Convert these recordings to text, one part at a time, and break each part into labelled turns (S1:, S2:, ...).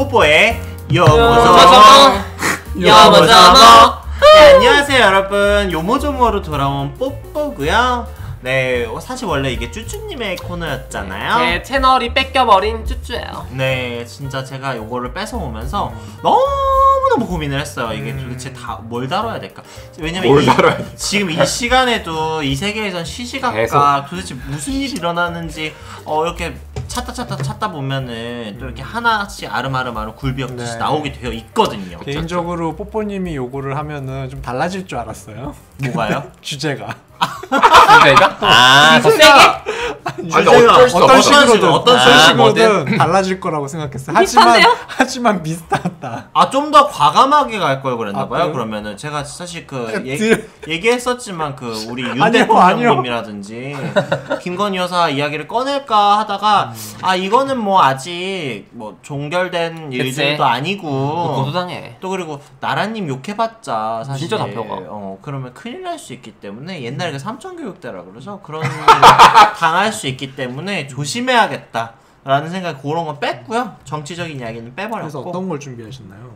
S1: 뽀뽀의 요모조모 네, 안녕하세요 여러분, 요모조모로 돌아온 뽀뽀고요. 네, 사실 원래 이게 쭈쭈님의 코너였잖아요.
S2: 제 채널이 뺏겨버린 쭈쭈예요.
S1: 네, 진짜 제가 요거를 뺏어오면서 너무너무 고민을 했어요. 이게 도대체 뭘 다뤄야 될까? 왜냐면 지금 이 시간에도 이 세계에선 시시각각 도대체 무슨 일이 일어나는지 이렇게 찾다 보면은 또 이렇게 하나씩 아름아름 굴비역듯이 나오게 되어 있거든요.
S3: 개인적으로 뽀뽀님이 요거를 하면은 좀 달라질 줄 알았어요.
S1: 뭐가요?
S3: 주제가.
S2: 주제가? 아, 더 세게?
S3: 어떤 식으로든 달라질 거라고 생각했어요. 하지만 비슷하다.
S1: 좀 더 과감하게 갈 걸 그랬나봐요. 그러면은 제가 사실 얘기했었지만 우리 윤 대통령님이라든지 김건희 여사 이야기를 꺼낼까 하다가 이거는 뭐 아직 뭐 종결된 일들도 아니고
S2: 고소당해.
S1: 또 그리고 나라님 욕해봤자 사실
S2: 진짜 잡혀가.
S1: 그러면 큰일 날 수 있기 때문에 옛날에 삼천교육대라 그러죠. 그런 일을 당할 수 있기 때문에 조심해야겠다 라는 생각에 그런 건 뺐고요. 정치적인 이야기는 빼버렸고.
S3: 그래서 어떤 걸 준비하셨나요?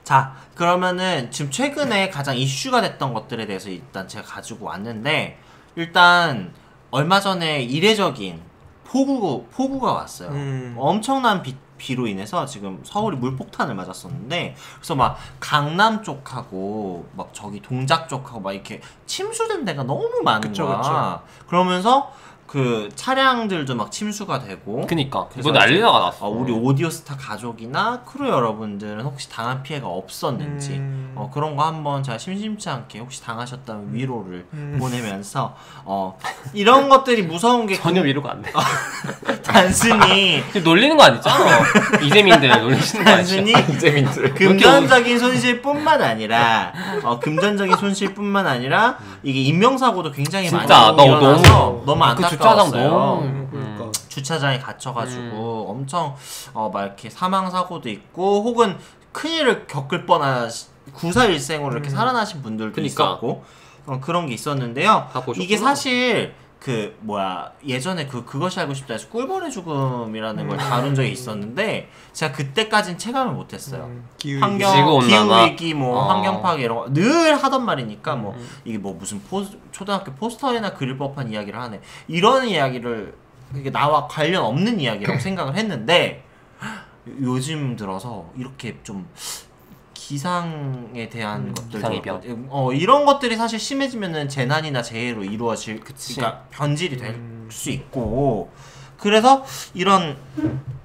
S1: 자, 그러면은 지금 최근에 가장 이슈가 됐던 것들에 대해서 일단 제가 가지고 왔는데, 일단 얼마 전에 이례적인 폭우가 왔어요. 엄청난 비로 인해서 지금 서울이 물폭탄을 맞았었는데, 그래서 막 강남 쪽하고 막 저기 동작 쪽하고 막 이렇게 침수된 데가 너무 많은 거야. 그러면서 그 차량들도 막 침수가 되고.
S2: 그니까 이거 난리가 났어.
S1: 우리 오디오스타 가족이나 크루 여러분들은 혹시 당한 피해가 없었는지 그런 거 한번 제가 심심치 않게 혹시 당하셨다면 위로를 보내면서 이런 것들이 무서운 게
S2: 전혀 위로가 안 돼.
S1: 단순히
S2: 놀리는 거 아니죠? 이재민들 놀리시는 거 아니죠?
S1: 단순히 금전적인 손실뿐만 아니라 이게 인명사고도 굉장히 많이 일어나서 너무 안타까웠어요. 주차장에 갇혀가지고 엄청 막 이렇게 사망사고도 있고, 혹은 큰일을 겪을 뻔한 구사일생으로 이렇게 살아나신 분들도 있었고 그런 게 있었는데요. 이게 사실 예전에 그것이 알고 싶다 해서 꿀벌의 죽음이라는 걸 다룬 적이 있었는데, 제가 그때까진 체감을 못했어요. 기후위기, 환경 파괴 이런 거 늘 하던 말이니까 이게 무슨 초등학교 포스터에나 그릴 법한 이야기를 하네, 이런 이야기를 이게 나와 관련 없는 이야기라고 생각을 했는데, 요즘 들어서 이렇게 좀 기상에 대한 것들, 이런 것들이 사실 심해지면은 재난이나 재해로 이루어질, 그러니까 변질이 될 수 있고, 그래서 이런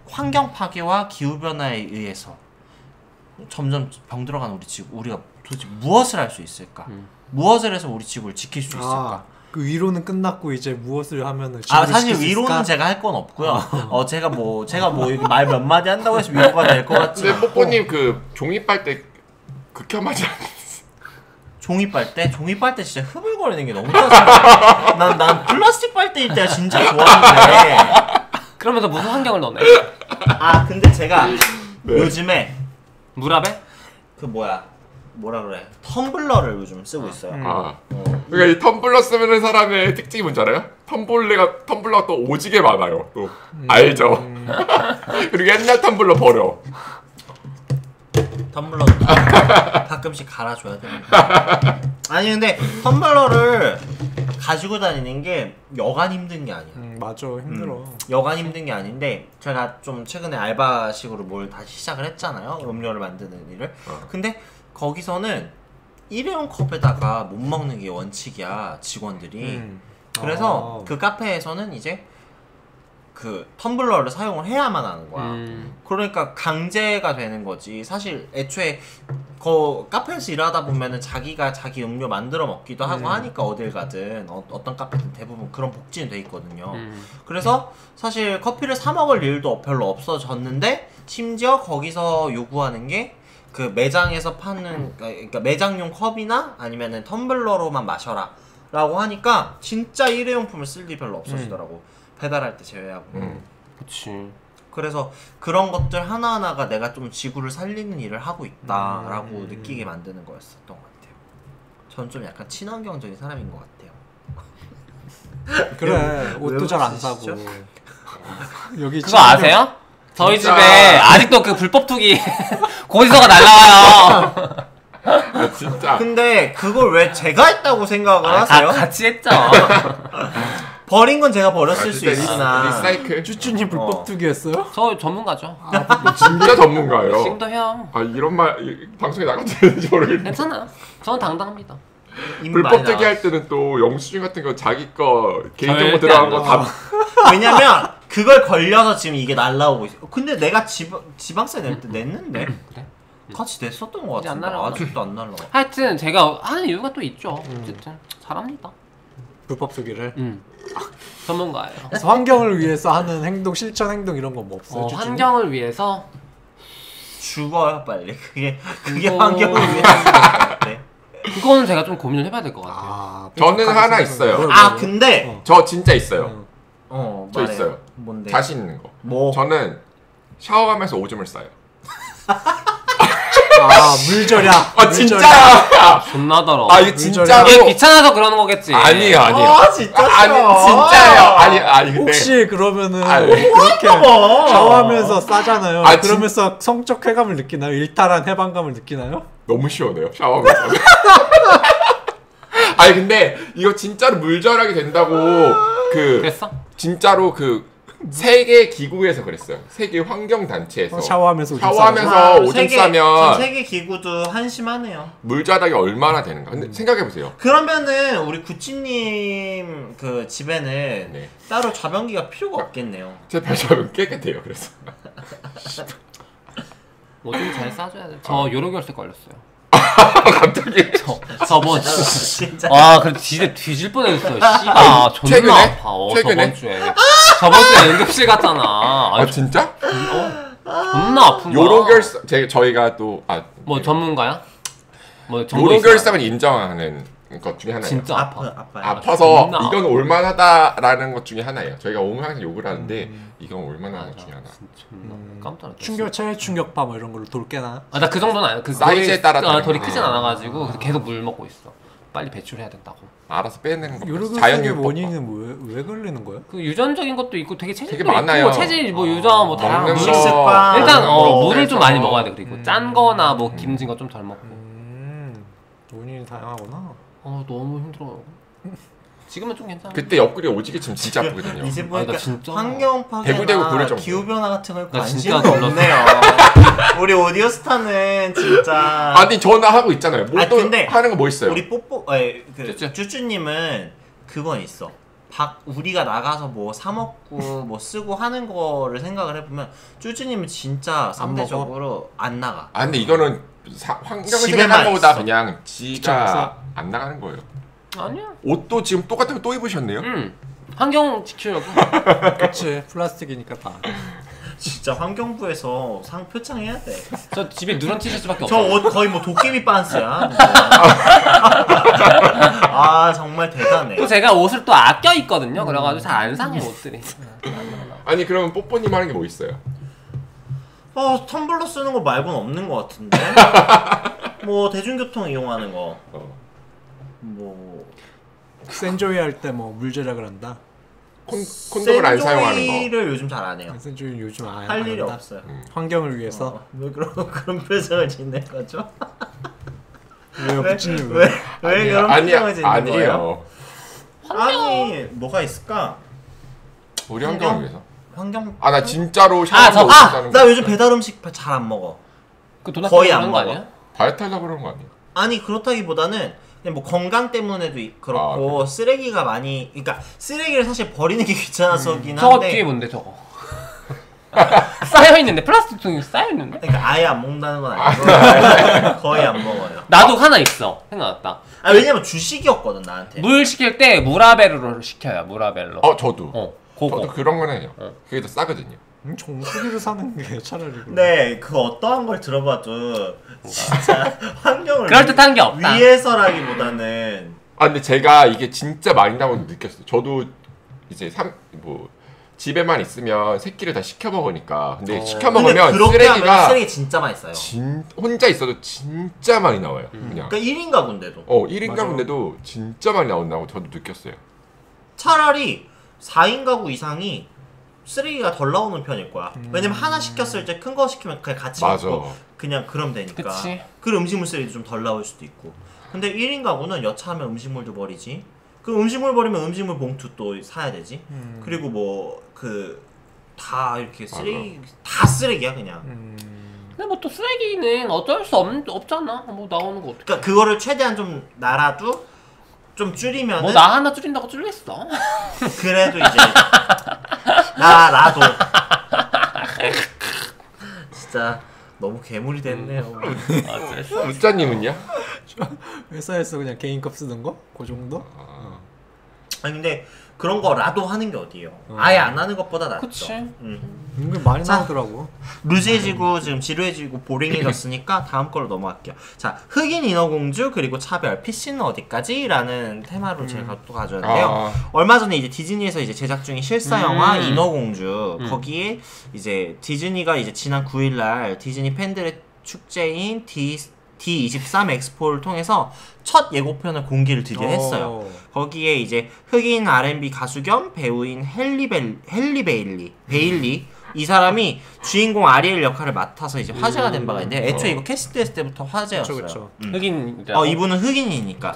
S1: 환경 파괴와 기후 변화에 의해서 점점 병들어가는 우리 지구, 우리가 도대체 무엇을 할 수 있을까? 무엇을 해서 우리 지구를 지킬 수 있을까?
S3: 그 위로는 끝났고 이제 무엇을 하면은
S1: 사실 위로는 제가 할 건 없고요. 제가 말 몇 마디 한다고 해서 위로가 될 것 같지만.
S4: 근데 뽀뽀님 종이 빨대 극혐하지 않으세요?
S1: 종이 빨대 진짜 흐물거리는 게 너무 짜증나. 난 플라스틱 빨대일 때가 진짜 좋았는데.
S2: 그러면서 무슨 환경을 넣네?
S1: 근데 제가 요즘에
S2: 물압에?
S1: 뭐라 그래, 텀블러를 요즘 쓰고 있어요.
S4: 그러니까 이 텀블러 쓰는 사람의 특징이 뭔지 알아요? 텀블러가 또 오지게 많아요. 또 알죠? 그리고 옛날 텀블러 버려.
S1: 텀블러도 가끔씩 갈아줘야 됩니다. 아니 근데 텀블러를 가지고 다니는 게 여간 힘든 게 아니야.
S3: 맞아, 힘들어.
S1: 여간 힘든 게 아닌데, 제가 좀 최근에 알바식으로 뭘 다시 시작을 했잖아요. 음료를 만드는 일을. 근데 거기서는 일회용 컵에다가 못 먹는 게 원칙이야, 직원들이. 그래서 그 카페에서는 이제 그 텀블러를 사용을 해야만 하는 거야. 그러니까 강제가 되는 거지. 사실 애초에 카페에서 일하다 보면은 자기가 자기 음료 만들어 먹기도 하고 하니까 어딜 가든 어떤 카페든 대부분 그런 복지는 돼 있거든요. 그래서 사실 커피를 사 먹을 일도 별로 없어졌는데, 심지어 거기서 요구하는 게 그 매장에서 파는, 그러니까 매장용 컵이나 아니면은 텀블러로만 마셔라 라고 하니까 진짜 일회용품을 쓸 일이 별로 없어지더라고. 배달할 때 제외하고.
S2: 그치.
S1: 그래서 그런 것들 하나하나가 내가 좀 지구를 살리는 일을 하고 있다라고 느끼게 만드는 거였었던 것 같아요. 전 좀 약간 친환경적인 사람인 것 같아요.
S3: 그래, 옷도 잘 안 사고.
S2: 여기 그거 아세요? 저희 집에 아직도 그 불법 투기 고지서가 날라와요.
S4: 아, 진짜.
S1: 근데 그걸 왜 제가 했다고 생각을 하세요?
S2: 같이 했죠.
S1: 버린 건 제가 버렸을 수
S4: 진짜
S1: 있으나
S4: 리사이클.
S3: 쭈쭈님 불법 투기했어요?
S2: 저 전문가죠.
S4: 진짜 전문가예요.
S2: 지금도 형.
S4: 아 이런 말 방송에 나가도 되는지 모르겠는데.
S2: 괜찮아요. 저는 당당합니다.
S4: 불법 투기 할 때는 또 영수증 같은 거 자기 거 개인정보
S2: 절대
S4: 들어간
S2: 안
S4: 거 다.
S1: 왜냐면 그걸 걸려서 지금 이게 날라오고 있어. 근데 내가 지방세 낼 때 냈는데
S2: 그래?
S1: 같이 냈었던 것
S2: 이제 안
S1: 같은데
S2: 날라와.
S1: 아직도 안 날라와.
S2: 하여튼 제가 하는 이유가 또 있죠. 어쨌든 잘합니다.
S3: 불법 투기를.
S2: 전문가예요.
S3: 그래서 환경을 위해서 하는 행동, 실천 행동 이런 거 뭐 없어요? 쭈쭈님?
S2: 환경을 위해서
S1: 죽어요 빨리. 그게
S2: 그거-
S1: 환경을 위해 하는 것 같아.
S2: 그거는 제가 좀 고민을 해봐야 될 것 같아요.
S3: 아,
S4: 저는 하나 있어요.
S1: 아 근데
S4: 저 진짜 있어요.
S1: 말해요.
S4: 저 있어요.
S1: 뭔데?
S4: 자신 있는 거.
S1: 뭐?
S4: 저는 샤워하면서 오줌을 싸요.
S3: 아, 물절약.
S4: 아 진짜야.
S2: 존나 더러.
S4: 아 이게 진짜로.
S2: 이게 귀찮아서 그러는 거겠지.
S4: 아니에요.
S1: 아 진짜
S4: 아니
S1: 싫어.
S4: 진짜예요. 아니 근데
S3: 혹시 그러면은
S4: 아니,
S3: 그렇게
S1: 봐.
S3: 샤워하면서 싸잖아요.
S4: 아,
S3: 그러면서 성적 쾌감을 느끼나요? 일탈한 해방감을 느끼나요?
S4: 너무 시원해요. 샤워하면서. 아니 근데 이거 진짜로 물절약이 된다고 그
S2: 그랬어?
S4: 진짜로 그 세계 기구에서 그랬어요. 세계 환경 단체에서
S3: 샤워하면서 오줌
S4: 샤워하면서 오줌 싸면
S1: 세계 기구도 한심하네요.
S4: 물자락이 얼마나 되는가. 근데 생각해 보세요.
S1: 그러면은 우리 구찌님 그 집에는
S4: 네.
S1: 따로 좌변기가 필요가 없겠네요.
S4: 제 발자국은 깨끗해요. 그래서
S2: 오줌 잘 싸줘야 돼. 저 요로 결석 걸렸어요.
S4: 갑자기
S2: 저번 주.
S1: 진짜.
S2: 와, 그래 진짜 뒤질 뻔했어요. 씨가 존나
S4: 최근에?
S2: 아파.
S4: 최근에?
S2: 저번 주에. 저번 주에 응급실 갔잖아.
S4: 아 진짜?
S2: 존나 아픈 거야.
S4: 요로결석 저희가 또
S2: 뭐 전문가야? 뭐 전문가
S4: 요로결석은 인정하는 것 중에 하나예요.
S2: 진짜 아파.
S1: 아파요.
S4: 아파서
S2: 존나
S4: 이건 올만하다라는 것 중에 하나예요. 저희가 항상 욕을 하는데 이건 올만한 것 중에 하나.
S2: 진짜 존나 깜짝 놀랐어.
S3: 충격, 체외 충격파 뭐 이런 걸로 돌 깨나?
S2: 아, 나 그 정도는 아니야. 그
S4: 사이즈에 따라 다른
S2: 돌이
S4: 거네.
S2: 크진 않아가지고 그래서 계속 물 먹고 있어. 빨리 배출해야 된다고.
S4: 알아서 빼내는 거.
S3: 요로결석의
S4: 자연유법.
S3: 원인은 왜 걸리는 거예요?
S2: 그 유전적인 것도 있고 되게 체질도
S4: 되게 많아요.
S2: 있고 체질 뭐 유전 뭐 다양한
S4: 먹는
S2: 물-
S4: 거.
S1: 식습관.
S2: 일단 물을 좀
S4: 그래서.
S2: 많이 먹어야 돼. 그리고 짠 거나 뭐 김진 거 좀 덜 먹고.
S3: 원인이 다양하구나.
S2: 너무 힘들어요. 지금은 좀 괜찮아.
S4: 그때 옆구리 오지게 지금 진짜 아프거든요.
S1: 이제
S2: 나
S1: 보니까
S2: 진짜
S1: 환경
S4: 대구대구
S1: 파괴나
S4: 고려 정도.
S1: 기후 변화 같은 걸
S2: 나
S1: 관심이
S2: 진짜 놀랐어.
S1: 없네요. 우리 오디오스타는 진짜
S4: 아니 전화 하고 있잖아요. 뭐 또
S1: 근데
S4: 하는 거 뭐 있어요?
S1: 우리 그
S2: 쭈쭈.
S1: 쭈쭈님은 그건 있어. 우리가 나가서 뭐 사 먹고 뭐 쓰고 하는 거를 생각을 해보면 쭈쭈님은 진짜 상대적으로 안 나가.
S4: 아 근데 이거는 환경을
S1: 집에만
S4: 생각한 거보다
S1: 있어.
S4: 그냥 지가
S3: 귀찮아서?
S4: 안 나가는 거예요.
S2: 아니야.
S4: 옷도 지금 똑같은 거 또 입으셨네요?
S2: 환경 지키려고.
S3: 그치, 플라스틱이니까 다.
S1: 진짜 환경부에서 상 표창해야 돼.
S2: 저 집에 누런 티셔츠밖에
S1: 저
S2: 없어.
S1: 옷 거의 뭐 도깨비 빤스야. 아 정말 대단해.
S2: 또 제가 옷을 또 아껴 입거든요. 그래가지고 잘 안 상해 옷들이.
S4: 아니 그러면 뽀뽀님 하는 게 뭐 있어요?
S1: 텀블러 쓰는 거 말고는 없는 것 같은데. 뭐 대중교통 이용하는 거. 뭐
S3: 센조이 할 때 뭐 물절약을 한다.
S4: 콘돔을 안 사용하는 거.
S1: 센조이를 요즘 잘 안 해요.
S3: 센조이 요즘 안
S1: 할 일이
S3: 한다.
S1: 없어요.
S3: 환경을 위해서.
S1: 왜 그런 표정을 짓는 거죠?
S3: 왜요, 부친님?
S1: 왜 그런 표정을 짓는 거예요?
S4: 아니에요.
S1: 아니 뭐가 있을까?
S4: 우리 환경을 위해서.
S1: 환경.
S4: 아 나 진짜로
S2: 저-
S4: 샤워하고 옷
S1: 나 요즘 배달 음식 잘 안 먹어.
S2: 그 돈
S1: 거의
S2: 아끼는
S1: 안
S2: 거
S1: 먹어.
S2: 아니야?
S4: 다이어트 하려고 그런 거 아니에요?
S1: 아니 그렇다기보다는 그냥 뭐 건강 때문에도 그렇고 쓰레기가 많이 그러니까 쓰레기를 사실 버리는 게 귀찮아서긴
S2: 저거
S1: 한데
S2: 뒤에 뭔데 저거? 쌓여 있는데 플라스틱 통이 쌓여 있는데?
S1: 그러니까 아예 안 먹는다는 건 아니고 거의 안 먹어요.
S2: 나도 하나 있어. 생각났다.
S1: 왜냐면 주식이었거든 나한테.
S2: 물 시킬 때 무라벨로 시켜요. 무라벨로.
S4: 저도.
S2: 그거.
S4: 저도 그런 건 해요. 그게 더 싸거든요.
S3: 정수기를 사는 게 차라리.
S1: 네, 그 어떠한 걸 들어봐도 진짜 환경을
S2: 그럴듯한 게 없다.
S1: 위해서라기보다는
S4: 근데 제가 이게 진짜 많이 나오는 느꼈어요. 저도 이제 집에만 있으면 새끼를 다 시켜 먹으니까. 근데 시켜
S1: 근데
S4: 먹으면
S1: 그렇게 하면
S4: 쓰레기가
S1: 쓰레기 진짜 많이 써요.
S4: 혼자 있어도 진짜 많이 나와요. 그냥.
S1: 그러니까 1인 가구인데도
S4: 1인
S3: 맞아.
S4: 가구인데도 진짜 많이 나온다고 저도 느꼈어요.
S1: 차라리 4인 가구 이상이 쓰레기가 덜 나오는 편일 거야. 왜냐면 하나 시켰을 때 큰 거 시키면 그냥 같이 먹고 그냥 그럼 되니까.
S2: 그치.
S1: 그 음식물 쓰레기도 좀 덜 나올 수도 있고. 근데 1인 가구는 여차하면 음식물도 버리지. 그 음식물 버리면 음식물 봉투 또 사야 되지. 그리고 뭐 다 이렇게 쓰레기 다 쓰레기야 그냥.
S2: 근데 뭐 또 쓰레기는 어쩔 수 없잖아. 뭐 나오는 거 어떻게?
S1: 그러니까 그거를 최대한 좀 나라도 좀 줄이면은.
S2: 뭐 나 하나 줄인다고 줄였어.
S1: 그래도 이제 나도 진짜 너무 괴물이 됐네요.
S4: 루짜님은요?
S3: 회사에서 그냥 개인컵 쓰는 거? 그 정도?
S1: 아니 근데 그런 거라도 하는 게 어디예요? 아예 안 하는 것보다 낫죠.
S2: 그치.
S3: 은근 많이 나오더라고.
S1: 루즈해지고 지금 지루해지고 보링해졌으니까 다음 걸로 넘어갈게요. 자, 흑인 인어공주 그리고 차별 PC는 어디까지? 라는 테마로 제가 또 가져왔는데요. 얼마 전에 이제 디즈니에서 이제 제작 중인 실사 영화 인어공주 거기에 이제 디즈니가 이제 지난 9일날 디즈니 팬들의 축제인 D23 엑스포를 통해서 첫 예고편을 공개를 드디어 했어요. 거기에 이제 흑인 R&B 가수 겸 배우인 헨리 베일리 이 사람이 주인공 아리엘 역할을 맡아서 이제 화제가 된 바가 있는데 애초에 이거 캐스트했을 때부터 화제였어요.
S3: 그쵸.
S2: 흑인.
S1: 이분은 흑인이니까.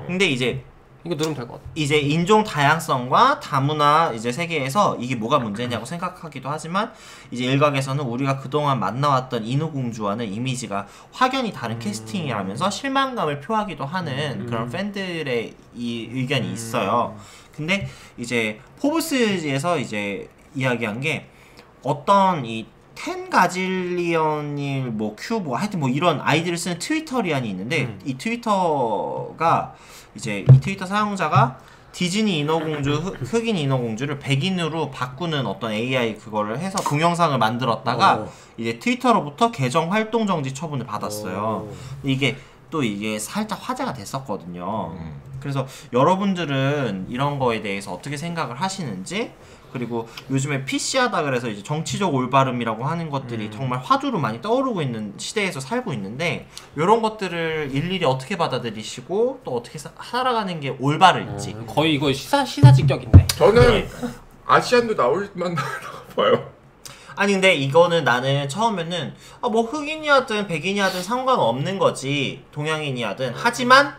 S1: 근데 이제
S2: 이거 누르면 될 것 같아.
S1: 이제 인종 다양성과 다문화 이제 세계에서 이게 뭐가 문제냐고 생각하기도 하지만 이제 일각에서는 우리가 그동안 만나왔던 인어공주와는 이미지가 확연히 다른 캐스팅이라면서 실망감을 표하기도 하는 그런 팬들의 이 의견이 있어요. 근데 이제 포브스에서 이제 이야기한 게 어떤 이 텐가질리언일 뭐 큐 뭐 하여튼 뭐 이런 아이디를 쓰는 트위터리안이 있는데 이 트위터가 이제 이 트위터 사용자가 디즈니 인어공주 흑인 인어공주를 백인으로 바꾸는 어떤 AI 그거를 해서 동영상을 만들었다가 이제 트위터로부터 계정 활동 정지 처분을 받았어요. 이게 살짝 화제가 됐었거든요. 그래서 여러분들은 이런 거에 대해서 어떻게 생각을 하시는지, 그리고 요즘에 PC하다 그래서 이제 정치적 올바름이라고 하는 것들이 정말 화두로 많이 떠오르고 있는 시대에서 살고 있는데 이런 것들을 일일이 어떻게 받아들이시고 또 어떻게 살아가는 게 올바를지.
S2: 거의 이거 시사 직격인데.
S4: 저는 아시안도 나올 만하다고 봐요.
S1: 아니 근데 이거는 나는 처음에는 뭐 흑인이하든 백인이하든 상관없는 거지, 동양인이하든. 하지만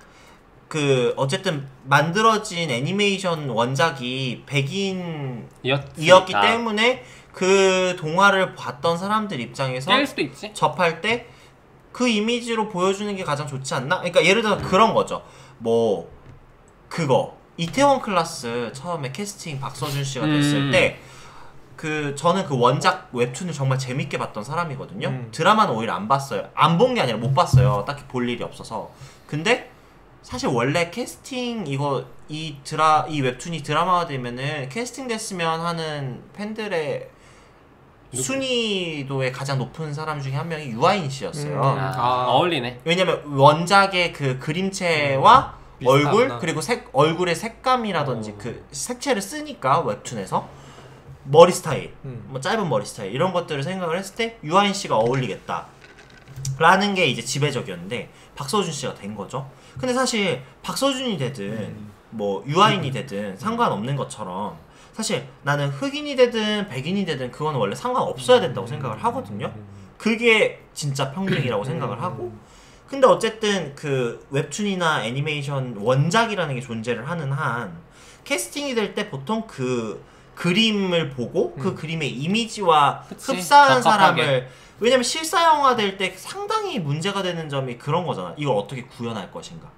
S1: 그 어쨌든 만들어진 애니메이션 원작이 백인이었기 때문에 그 동화를 봤던 사람들 입장에서
S2: 깰 수도 있지.
S1: 접할 때 그 이미지로 보여주는 게 가장 좋지 않나? 그러니까 예를 들어 그런 거죠. 뭐 그거 이태원 클라스 처음에 캐스팅 박서준 씨가 됐을 때 저는 그 원작 웹툰을 정말 재밌게 봤던 사람이거든요. 드라마는 오히려 안 봤어요. 안 본 게 아니라 못 봤어요. 딱히 볼 일이 없어서. 근데 사실 원래 캐스팅 이 웹툰이 드라마가 되면은 캐스팅 됐으면 하는 팬들의 순위도에 가장 높은 사람 중에 한 명이 유아인 씨였어요.
S2: 어울리네.
S1: 왜냐면 원작의 그 그림체와 얼굴 그리고 얼굴의 색감이라든지 그 색채를 쓰니까 웹툰에서 머리 스타일, 뭐 짧은 머리 스타일 이런 것들을 생각을 했을 때 유아인 씨가 어울리겠다 라는 게 이제 지배적이었는데 박서준 씨가 된 거죠. 근데 사실 박서준이 되든 뭐 유아인이 되든 상관없는 것처럼 사실 나는 흑인이 되든 백인이 되든 그건 원래 상관없어야 된다고 생각을 하거든요. 그게 진짜 평등이라고 생각을 하고. 근데 어쨌든 그 웹툰이나 애니메이션 원작이라는 게 존재를 하는 한 캐스팅이 될 때 보통 그 그림을 보고 그 그림의 이미지와 흡사한 사람을, 왜냐면 실사 영화 될 때 상당히 문제가 되는 점이 그런 거잖아. 이걸 어떻게 구현할 것인가.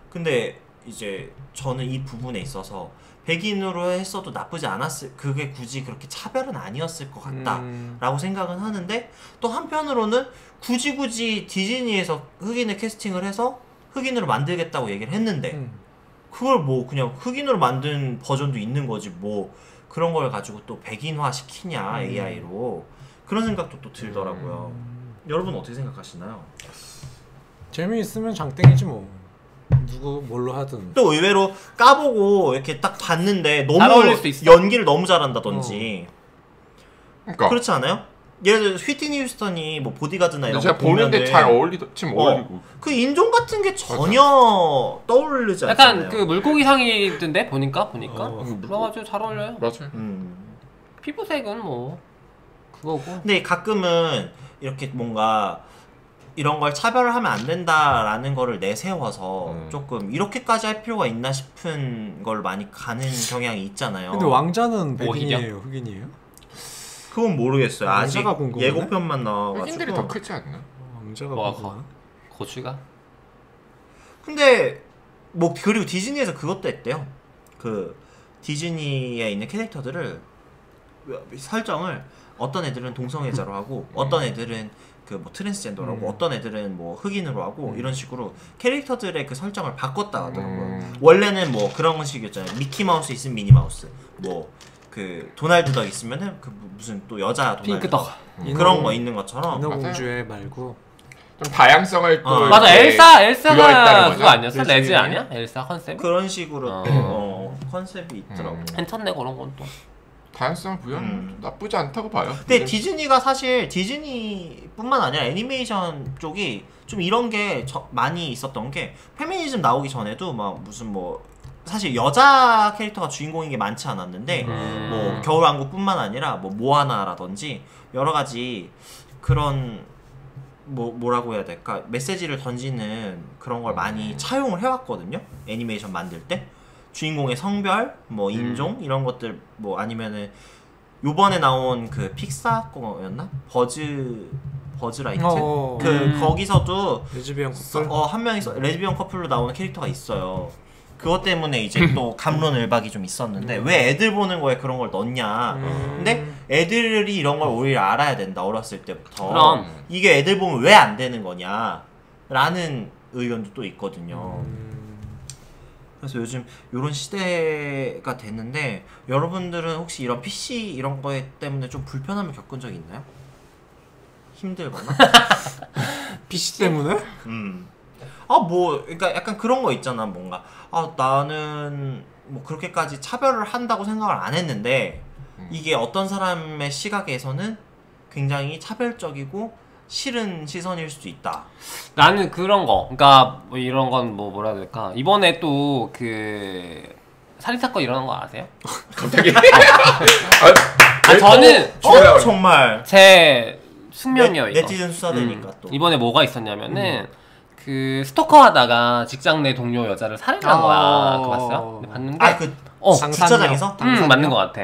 S1: 근데 이제 저는 이 부분에 있어서 백인으로 했어도 나쁘지 않았을, 그게 굳이 그렇게 차별은 아니었을 것 같다라고 생각은 하는데, 또 한편으로는 굳이 디즈니에서 흑인을 캐스팅을 해서 흑인으로 만들겠다고 얘기를 했는데 그걸 뭐 그냥 흑인으로 만든 버전도 있는 거지 뭐 그런 걸 가지고 또 백인화 시키냐 AI로, 그런 생각도 또 들더라고요. 여러분 어떻게 생각하시나요?
S3: 재미있으면 장땡이지 뭐. 누구 뭘로 하든.
S1: 또 의외로 까보고 이렇게 딱 봤는데 너무 연기를 너무 잘한다든지.
S4: 그러니까
S1: 그렇지 않아요? 예를 들어 휘트니 휴스턴이 뭐 보디가드나 이런
S4: 제가
S1: 거 보면은
S4: 보는데 잘 어울리고
S1: 그 인종 같은 게 전혀 떠오르지 않잖아요.
S2: 약간 그 물고기 상이던데 보니까 그래가지고 잘 어울려요.
S4: 맞아요.
S2: 피부색은 뭐 그거고.
S1: 근데 가끔은 이렇게 뭔가 이런 걸 차별을 하면 안 된다라는 거를 내세워서 조금 이렇게까지 할 필요가 있나 싶은 걸 많이 가는 경향이 있잖아요.
S3: 근데 왕자는
S2: 뭐
S3: 백인이에요, 흑인이에요?
S1: 그건 모르겠어요. 아직
S3: 궁금하네?
S1: 예고편만 나와가지고.
S4: 흑인들이 더 크지 않나?
S3: 왕자가
S2: 뭐가
S3: 궁금하네.
S2: 고추가?
S1: 근데 뭐 그리고 디즈니에서 그것도 했대요. 그 디즈니에 있는 캐릭터들을 설정을 어떤 애들은 동성애자로 하고 어떤 애들은 그 뭐 트랜스젠더라고 어떤 애들은 뭐 흑인으로 하고 이런 식으로 캐릭터들의 그 설정을 바꿨다 하더라고요. 원래는 뭐 그런 식이었잖아요. 미키마우스 있으면 미니마우스, 뭐 그 도날드 덕 있으면은 그 무슨 또 여자 도날드
S2: 핑크덕
S1: 그런 거 있는 것처럼
S3: 인어공주의 말고
S4: 좀 다양성을 또
S2: 맞아.
S4: 이렇게
S2: 엘사가
S4: 부여했다는
S2: 그거 아니었어?
S3: 레즈비언이야?
S2: 레즈 아니야? 엘사 컨셉?
S1: 그런 식으로 또 컨셉이 있더라고.
S2: 괜찮네 그런 건 또.
S4: 다양성을 부여하면 나쁘지 않다고 봐요.
S1: 근데 디즈니가 사실 디즈니뿐만 아니라 애니메이션 쪽이 좀 이런 게 많이 있었던 게 페미니즘 나오기 전에도 막 무슨 뭐 사실 여자 캐릭터가 주인공인 게 많지 않았는데 뭐 겨울왕국뿐만 아니라 뭐 모아나라든지 여러 가지 그런 뭐라고 해야 될까 메시지를 던지는 그런 걸 많이 차용을 해왔거든요. 애니메이션 만들 때 주인공의 성별, 뭐 인종 이런 것들 뭐 아니면은 요번에 나온 그 픽사 거였나 버즈라이트 그 거기서도
S3: 레즈비언 커플
S1: 한 명이 레즈비언 커플로 나오는 캐릭터가 있어요. 그것 때문에 이제 또 갑론을박이 좀 있었는데 왜 애들 보는 거에 그런 걸 넣냐. 근데 애들이 이런 걸 오히려 알아야 된다. 어렸을 때부터.
S2: 그럼.
S1: 이게 애들 보면 왜 안 되는 거냐 라는 의견도 또 있거든요. 그래서 요즘 이런 시대가 됐는데 여러분들은 혹시 이런 PC 이런 거에 때문에 좀 불편함을 겪은 적이 있나요? 힘들거나?
S3: PC 때문에?
S1: 뭐 그러니까 약간 그런 거 있잖아. 뭔가 나는 뭐 그렇게까지 차별을 한다고 생각을 안 했는데 이게 어떤 사람의 시각에서는 굉장히 차별적이고 싫은 시선일 수도 있다.
S2: 나는 그런 거, 그러니까 뭐 이런 건 뭐라 해야 될까? 이번에 또 그 살인 사건 일어난 거 아세요?
S4: 갑자기
S2: 저는
S1: 정말
S2: 제 숙명이요 이거.
S1: 네티즌 수사되니까 또
S2: 이번에 뭐가 있었냐면은 그 스토커하다가 직장 내 동료 여자를 살인한 거야. 그거 봤어요? 봤는데
S1: 그 주차장에서?
S2: 맞는 거 같아.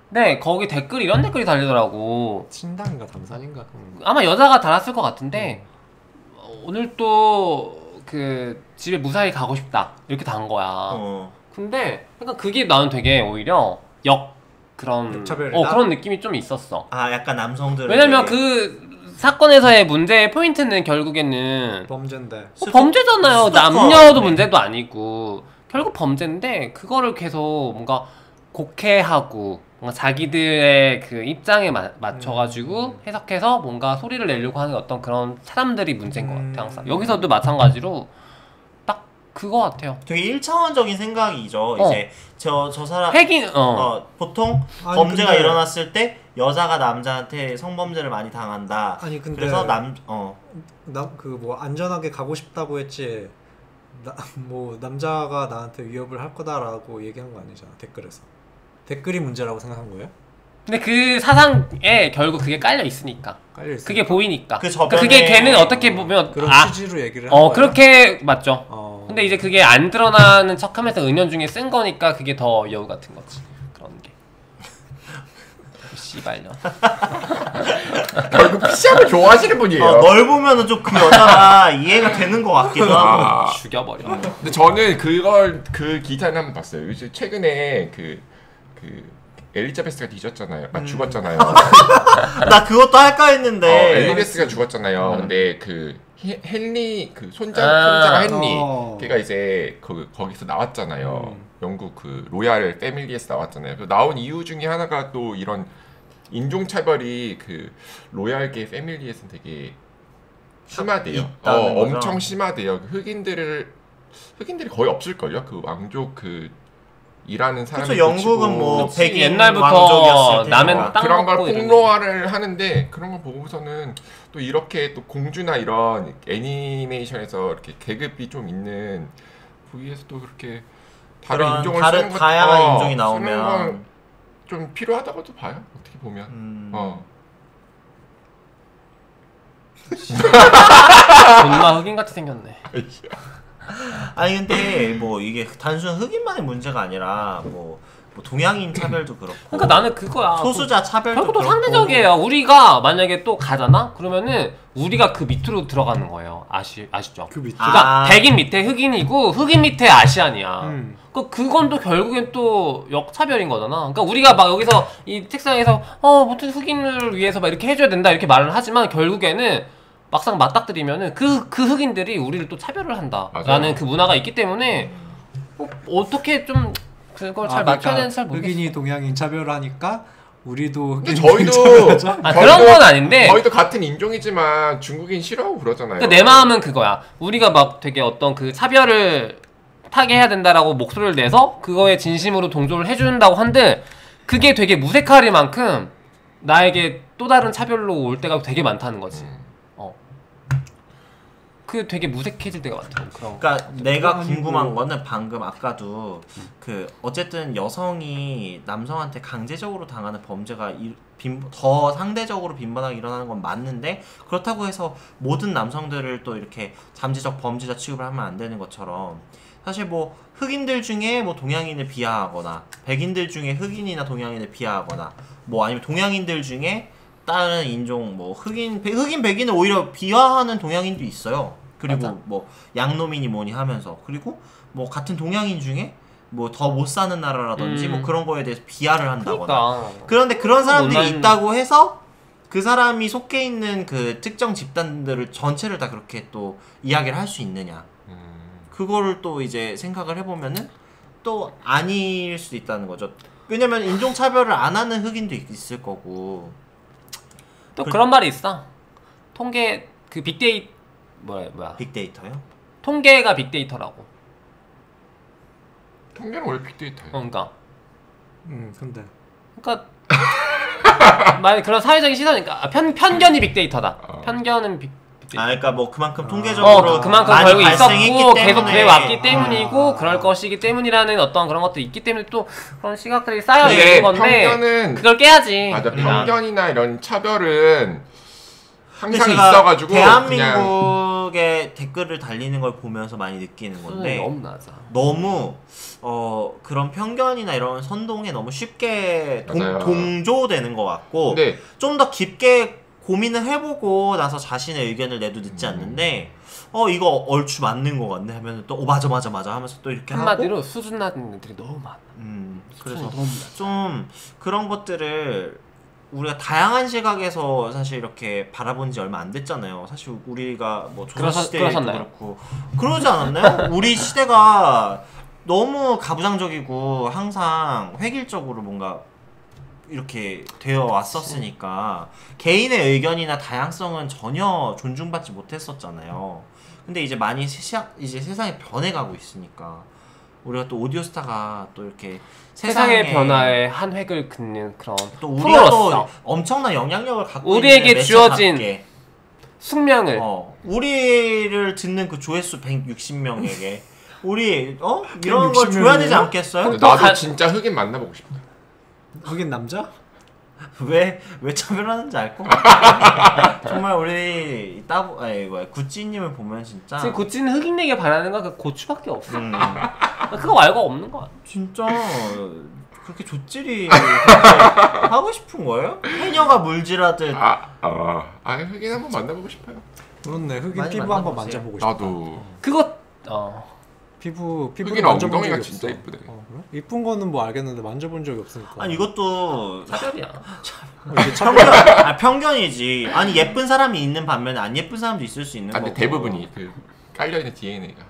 S2: 네, 거기 댓글 이런 댓글이 달리더라고.
S3: 신당인가 담산인가?
S2: 아마 여자가 달았을 것 같은데 오늘 또 그 집에 무사히 가고 싶다 이렇게 단 거야. 근데 그러니까 그게 나는 되게 오히려 그런 그런 느낌이 좀 있었어.
S1: 약간 남성들
S2: 왜냐면 그 사건에서의 문제의 포인트는 결국에는
S3: 범죄인데
S2: 범죄잖아요. 남녀도 문제도 아니고 결국 범죄인데 그거를 계속 뭔가 곡해하고 뭔가 자기들의 그 입장에 맞춰가지고 해석해서 뭔가 소리를 내려고 하는 어떤 그런 사람들이 문제인 것 같아 항상. 여기서도 마찬가지로 딱 그거 같아요.
S1: 되게 1차원적인 생각이죠. 이제 저 사람 보통 범죄가
S3: 근데...
S1: 일어났을 때 여자가 남자한테 성범죄를 많이 당한다.
S3: 아니 근데
S1: 그래서
S3: 뭐 안전하게 가고 싶다고 했지. 뭐 남자가 나한테 위협을 할 거다라고 얘기한 거 아니잖아. 댓글에서. 댓글이 문제라고 생각한 거예요?
S2: 근데 그 사상에 결국 그게 깔려 있으니까. 그게 보이니까. 그게 걔는 어떻게 보면
S3: 그런 취지로 얘기를 한 거야.
S2: 그렇게 맞죠. 근데 이제 그게 안 드러나는 척하면서 은연중에 쓴 거니까 그게 더 여우 같은 거지. 그런 게. 씨발년.
S4: 결국 PC함을 좋아하시는 분이에요.
S1: 널 보면은 좀 그 여자가 이해가 되는 것 같기도 하고.
S2: 죽여버려.
S4: 근데 저는 그 기사를 한번 봤어요. 요즘 최근에 그 엘리자베스가 뒤졌잖아요. 죽었잖아요.
S1: 나 그것도 할까 했는데.
S4: 엘리자베스가 죽었잖아요. 근데 그 헨리 그 손자가 헨리 걔가 이제 거기서 나왔잖아요. 영국 그 로얄 패밀리에서 나왔잖아요. 그 나온 이유 중에 하나가 또 이런 인종차별이 그 로얄계 패밀리에서는 되게 심하대요. 엄청 심하대요. 흑인들이 거의 없을걸요. 그 왕족 일하는 사람이.
S1: 그렇죠. 영국은 뭐 백인
S2: 옛날부터 남의 땅
S4: 그런 걸 폭로화를 하는데 그런 걸 보고서는 또 이렇게 또 공주나 이런 애니메이션에서 이렇게 계급이 좀 있는 부위에서 또 그렇게 다른 인종을
S1: 다양한 인종이 나오면
S4: 좀 필요하다고도 봐요. 어떻게 보면.
S2: 존나 흑인같이 생겼네.
S1: 아니 근데 뭐 이게 단순 흑인만의 문제가 아니라 뭐 동양인 차별도 그렇고.
S2: 그러니까 나는 그거야.
S1: 소수자 차별도
S2: 결국 또
S1: 그렇고.
S2: 상대적이에요. 우리가 만약에 또 가잖아? 그러면은 우리가 그 밑으로 들어가는 거예요. 아시죠?
S3: 그 밑에.
S2: 그러니까 백인 밑에 흑인이고 흑인 밑에 아시안이야. 그건 또 결국엔 또 역차별인 거잖아. 그러니까 우리가 막 여기서 이 책상에서 보통 흑인을 위해서 막 이렇게 해줘야 된다 이렇게 말을 하지만 결국에는 막상 맞닥뜨리면은 그 흑인들이 우리를 또 차별을 한다라는 그 문화가 있기 때문에 어떻게 좀 그걸 잘 맞춰야 되는지 잘 모르겠어.
S3: 흑인이 동양인 차별하니까 우리도
S4: 근데
S3: 흑인
S4: 저희도
S2: 그런 건 아닌데
S4: 저희도 같은 인종이지만 중국인 싫어하고 그러잖아요.
S2: 그러니까 내 마음은 그거야. 우리가 막 되게 어떤 그 차별을 타게 해야 된다라고 목소리를 내서 그거에 진심으로 동조를 해준다고 한들 그게 되게 무색할 만큼 나에게 또 다른 차별로 올 때가 되게 많다는 거지. 그 되게 무색해질 때가 많더라고.
S1: 그러니까 내가 궁금한 거는 방금 아까도 그 어쨌든 여성이 남성한테 강제적으로 당하는 범죄가 더 상대적으로 빈번하게 일어나는 건 맞는데 그렇다고 해서 모든 남성들을 또 이렇게 잠재적 범죄자 취급을 하면 안 되는 것처럼 사실 뭐 흑인들 중에 뭐 동양인을 비하하거나 백인들 중에 흑인이나 동양인을 비하하거나 뭐 아니면 동양인들 중에 다른 인종 뭐 흑인 백인을 오히려 비하하는 동양인도 있어요. 그리고
S2: 맞아.
S1: 뭐 양놈이니 뭐니 하면서 그리고 뭐 같은 동양인 중에 뭐 더 못 사는 나라라든지 뭐 그런 거에 대해서 비하를 한다거나.
S2: 그러니까.
S1: 그런데 그런 사람들이 있다고 해서 그 사람이 속해 있는 그 특정 집단들을 전체를 다 그렇게 또 이야기를 할 수 있느냐. 그거를 또 이제 생각을 해보면은 또 아닐 수도 있다는 거죠. 왜냐면 인종차별을 안 하는 흑인도 있을 거고.
S2: 또 그런 말이 있어. 통계 그 뭐야?
S1: 빅데이터요?
S2: 통계가 빅데이터라고.
S4: 통계는 원래 빅데이터예요.
S2: 그러니까.
S3: 근데.
S2: 그러니까 만약 그런 사회적인 시선이니까 편견이 빅데이터다. 편견은 빅데이터.
S1: 그러니까 뭐 그만큼 통계적으로
S2: 그만큼
S1: 많이
S2: 결국 있었고 계속 그래 왔기
S1: 때문에.
S2: 때문이고 그럴 것이기 때문이라는 어떤 그런 것도 있기 때문에 또 그런 시각들이 쌓여 있는 건데
S4: 편견은
S2: 그걸 깨야지.
S4: 맞아. 편견이나 이런 차별은 항상
S1: 제가
S4: 있어가지고
S1: 대한민국의 댓글을 달리는 걸 보면서 많이 느끼는 건데
S2: 너무 낮아.
S1: 너무 그런 편견이나 이런 선동에 너무 쉽게
S4: 맞아요.
S1: 동조되는 것 같고 좀 더 깊게 고민을 해보고 나서 자신의 의견을 내도 늦지 않는데 이거 얼추 맞는 것 같네 하면 또 맞아 하면서 또 이렇게
S2: 한마디로
S1: 하고
S2: 수준 낮은 애들이 너무 많아.
S1: 그래서
S2: 너무 낮아.
S1: 좀 그런 것들을 우리가 다양한 시각에서 사실 이렇게 바라본 지 얼마 안 됐잖아요. 사실 우리가 뭐 조선시대에도 그렇고 그러지 않았나요? 우리 시대가 너무 가부장적이고 항상 획일적으로 뭔가 이렇게 되어 왔었으니까 개인의 의견이나 다양성은 전혀 존중받지 못했었잖아요. 근데 이제 많이 이제 세상이 변해가고 있으니까 우리가 또 오디오스타가 또 이렇게
S2: 세상의 변화에 한 획을 긋는 그런
S1: 또 우리가
S2: 프로로서
S1: 또 엄청난 영향력을 갖고
S2: 우리에게
S1: 있는
S2: 주어진 숙명을
S1: 우리를 듣는 그 조회수 160명에게 우리 이런 걸 줘야 되지 않겠어요?
S4: 나도 진짜 흑인 만나보고 싶다.
S3: 흑인 남자?
S1: 왜 차별하는지 알 거? 정말 우리 구찌님을 보면 진짜
S2: 지금 구찌는 흑인 얘기 바라는 건 그 고추밖에 없어. 그거 말고 없는 거야.
S1: 진짜 그렇게 좆질이 그렇게 하고 싶은 거예요? 해녀가 물질하듯.
S4: 흑인 한번 만나보고 싶어요.
S3: 그렇네. 흑인 피부 한번 만져보고 싶다.
S4: 나도.
S2: 그거
S3: 피부를
S4: 만져본 엉덩이가 진짜 이쁘대.
S3: 그래? 이쁜 거는 뭐 알겠는데 만져본 적이 없으니까.
S1: 아니 이것도
S2: 차별이야.
S1: 편견이지. 아니 예쁜 사람이 있는 반면에 안 예쁜 사람도 있을 수 있는 거고.
S4: 근데 대부분이 그 깔려있는 DNA가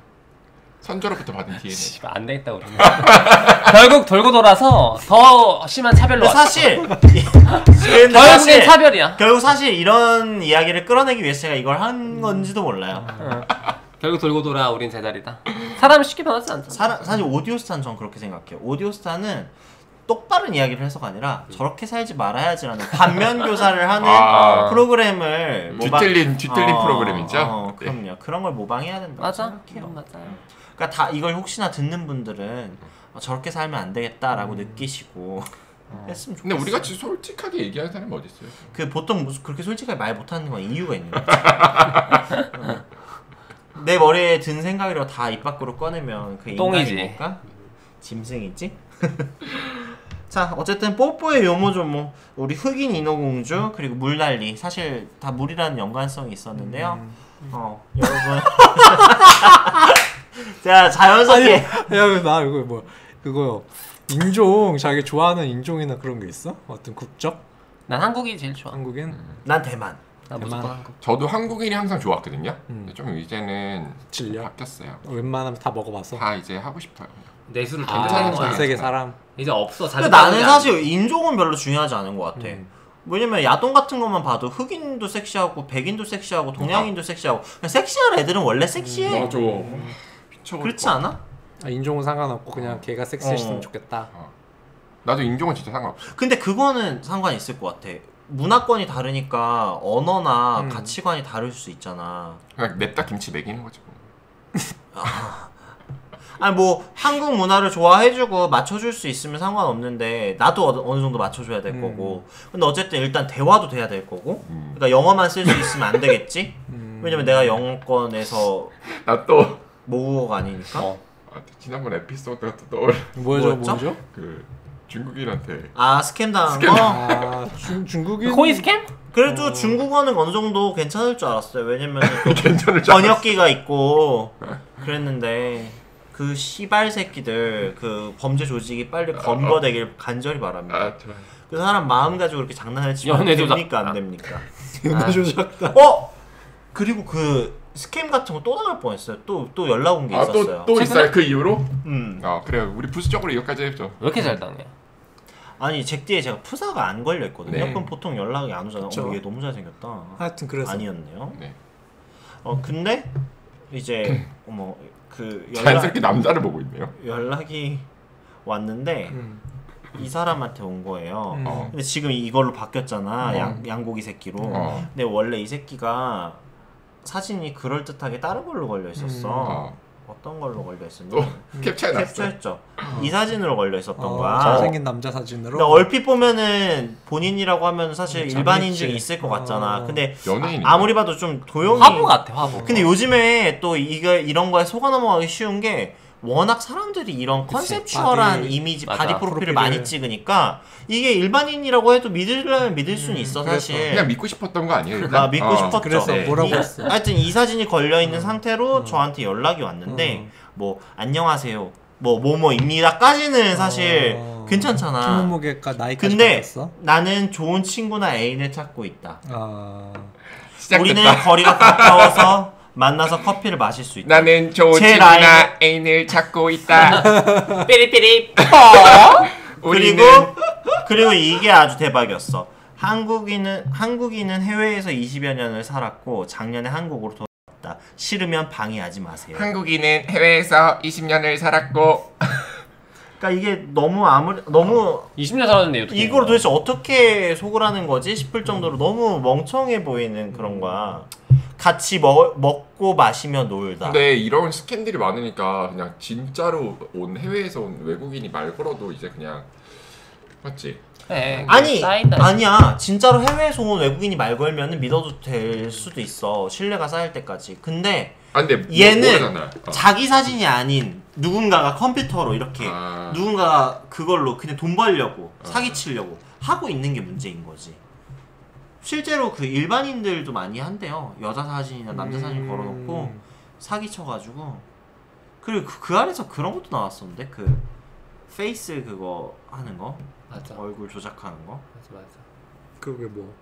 S4: 선조로부터 받은 DNA.
S2: 안 되겠다 우리는. 결국 돌고 돌아서 더 심한 차별로 왔어.
S1: 사실
S2: 결국엔 차별이야.
S1: 결국 사실 이런 이야기를 끌어내기 위해서 제가 이걸 한 건지도 몰라요.
S2: 결국 돌고 돌아 우린 제자리다. 사람은 쉽게 변하지 않잖아.
S1: 사실 오디오스타는 전 그렇게 생각해요. 오디오스타는 똑바른 이야기를 해서가 아니라 저렇게 살지 말아야지라는 반면 교사를 하는 프로그램을
S4: 뒤틀린 프로그램이죠.
S1: 그럼요. 그런 걸 모방해야 된다고
S2: 맞아.
S1: 생각해요.
S2: 맞아요.
S1: 그러니까 다 이걸 혹시나 듣는 분들은 저렇게 살면 안 되겠다라고 느끼시고 했으면 좋겠어.
S4: 근데 우리 같이 솔직하게 얘기하는 사람이 어디 있어요?
S1: 그 보통 그렇게 솔직하게 말 못하는 건 이유가 있는 거지. 내 머리에 든 생각이라고 다 입 밖으로 꺼내면 그 인간이니까 짐승이지. 자, 어쨌든 뽀뽀의 요모조모, 우리 흑인 인어공주 그리고 물난리, 사실 다 물이라는 연관성이 있었는데요. 여러분 자, 자연스럽게
S3: 나 이거 뭐 그거요. 인종 자기 좋아하는 인종이나 그런 게 있어? 어떤 국적?
S2: 난 한국이 제일 좋아.
S3: 한국인?
S1: 난 대만.
S2: 나 무조건 한국.
S4: 저도 한국인이 항상 좋았거든요. 근데 좀 이제는
S3: 질려?
S4: 바뀌었어요.
S3: 웬만하면 다 먹어봤어?
S4: 다 이제 하고 싶어요.
S2: 내수를
S4: 괜찮은
S2: 거야.
S3: 전 세계 사람.
S2: 이제 없어.
S1: 근데 나는 사실 인종은 별로 중요하지 않은 것 같아. 왜냐면 야동 같은 것만 봐도 흑인도 섹시하고 백인도 섹시하고 동양인도 섹시하고 그냥 섹시한 애들은 원래 섹시해.
S4: 맞아.
S1: 그렇지 않아?
S3: 인종은 상관없고 그냥 걔가 섹시했으면 좋겠다.
S4: 나도 인종은 진짜 상관없어.
S1: 근데 그거는 상관 있을 것 같아. 문화권이 다르니까 언어나 가치관이 다를 수 있잖아.
S4: 그냥 냅다 김치 먹이는 거지 뭐.
S1: 아니 뭐 한국 문화를 좋아해주고 맞춰줄 수 있으면 상관없는데 나도 어느 정도 맞춰줘야 될 거고. 근데 어쨌든 일단 대화도 돼야 될 거고. 그러니까 영어만 쓸 수 있으면 안 되겠지. 왜냐면 내가 영어권에서
S4: 나 또
S1: 모국어가 아니니까.
S4: 지난번 에피소드가 또 떠올려.
S3: 뭐죠?
S4: 그 중국인한테
S1: 스캠 당한 거?
S3: 중국인?
S2: 코인 스캠?
S1: 그래도 중국어는 어느 정도 괜찮을 줄 알았어요. 왜냐면
S4: 괜찮을 줄
S1: 번역기가 있고 그랬는데 그 시발 새끼들 그 범죄 조직이 빨리 검거되길 간절히 바랍니다. 그 사람 마음 가지고 그렇게 장난을 치면 됩니까 안 됩니까?
S3: 연애 조작다.
S1: 그리고 그 스캠 같은 거 또 당할 뻔했어요. 또 연락 온 게 있었어요.
S4: 또 있어요? 그 이후로?
S1: 음.
S4: 그래요. 우리 부수적으로 이거까지 했죠.
S2: 왜 이렇게 잘 당해?
S1: 아니 잭디에 제가 프사가 안 걸려 있거든요.
S4: 네.
S1: 그럼 보통 연락이 안 오잖아. 얘 너무 잘생겼다.
S3: 하여튼 그래서
S1: 아니었네요.
S4: 네.
S1: 근데 이제 그
S4: 자연스럽게 남자를 보고 있네요.
S1: 연락이 왔는데 이 사람한테 온 거예요. 근데 지금 이걸로 바뀌었잖아. 양고기 새끼로. 근데 원래 이 새끼가 사진이 그럴듯하게 다른 걸로 걸려 있었어. 어떤 걸로 걸려 있었냐? 캡처했죠. 이 사진으로 걸려 있었던 거야.
S3: 잘생긴 남자 사진으로.
S1: 근데 얼핏 보면은 본인이라고 하면 사실 일반인증이 있을 것 같잖아. 근데 아무리 봐도 좀 도용이
S2: 화보 같아, 화보.
S1: 근데 요즘에 또 이런 거에 속아 넘어가기 쉬운 게 워낙 사람들이 이런 컨셉추얼한 이미지, 바디 프로필을 많이 찍으니까 이게 일반인이라고 해도 믿으려면 믿을 수는 있어 사실.
S4: 그냥 믿고 싶었던 거 아니에요?
S1: 믿고 싶었죠.
S3: 그래서 뭐라고 했어?
S1: 하여튼 이 사진이 걸려있는 상태로 저한테 연락이 왔는데 뭐 안녕하세요 뭐뭐입니다까지는 사실 괜찮잖아.
S3: 키 몸무게가 나이까지
S1: 근데
S3: 바뀌었어?
S1: 나는 좋은 친구나 애인을 찾고 있다.
S4: 시작됐다.
S1: 우리는 거리가 가까워서 만나서 커피를 마실 수 있다.
S4: 나는 좋은 친구나 애인을 찾고 있다.
S2: 삐리삐리.
S1: 그리고 이게 아주 대박이었어. 한국인은 해외에서 20여 년을 살았고 작년에 한국으로 돌아왔다. 싫으면 방해하지 마세요.
S4: 한국인은 해외에서 20년을 살았고.
S1: 그러니까 이게 너무
S2: 20년 살았는데 어떻게
S1: 이걸 도대체 어떻게 속으라는 거지 싶을 정도로 너무 멍청해 보이는 그런 거야. 같이 먹고 마시며 놀다.
S4: 근데 이런 스캔들이 많으니까 그냥 진짜로 해외에서 온 외국인이 말 걸어도 이제 그냥 맞지?
S2: 네,
S1: 아니야. 진짜로 해외에서 온 외국인이 말 걸면은 믿어도 될 수도 있어. 신뢰가 쌓일 때까지. 근데 얘는 자기 사진이 아닌 누군가가 컴퓨터로 이렇게 누군가가 그걸로 그냥 돈 벌려고 사기치려고 하고 있는 게 문제인 거지. 실제로 그 일반인들도 많이 한대요. 여자 사진이나 남자 사진 걸어놓고 사기 쳐가지고. 그리고 그 안에서 그런 것도 나왔었는데 그 페이스 그거 하는 거.
S2: 맞아.
S1: 얼굴 조작하는 거.
S2: 맞아.
S3: 그게 뭐?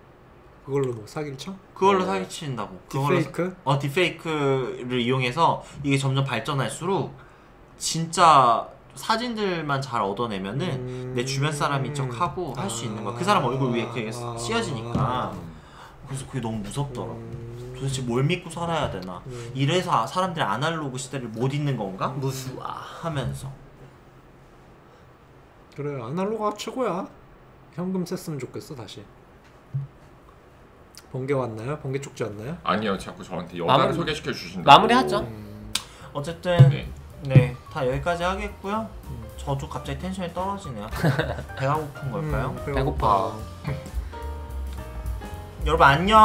S3: 그걸로 뭐 사기를 쳐?
S1: 그걸로 사기 친다고.
S3: 딥페이크?
S1: 딥페이크를 이용해서 이게 점점 발전할수록 진짜 사진들만 잘 얻어내면은 내 주변 사람인 척하고 할 수 있는 거야. 그 사람 얼굴 위에 그게 씌어지니까. 그래서 그게 너무 무섭더라고. 도대체 뭘 믿고 살아야 되나. 이래서 사람들이 아날로그 시대를 못 잊는 건가? 무수아 하면서.
S3: 그래, 아날로그가 최고야. 현금 셌으면 좋겠어. 다시 번개 왔나요? 번개 쪽지 왔나요?
S4: 아니요, 자꾸 저한테 여자를 소개시켜 주신다고.
S2: 마무리하죠.
S1: 어쨌든 네, 다 여기까지 하겠고요. 저도 갑자기 텐션이 떨어지네요. 배가 고픈 걸까요?
S2: 배고파.
S1: 여러분 안녕.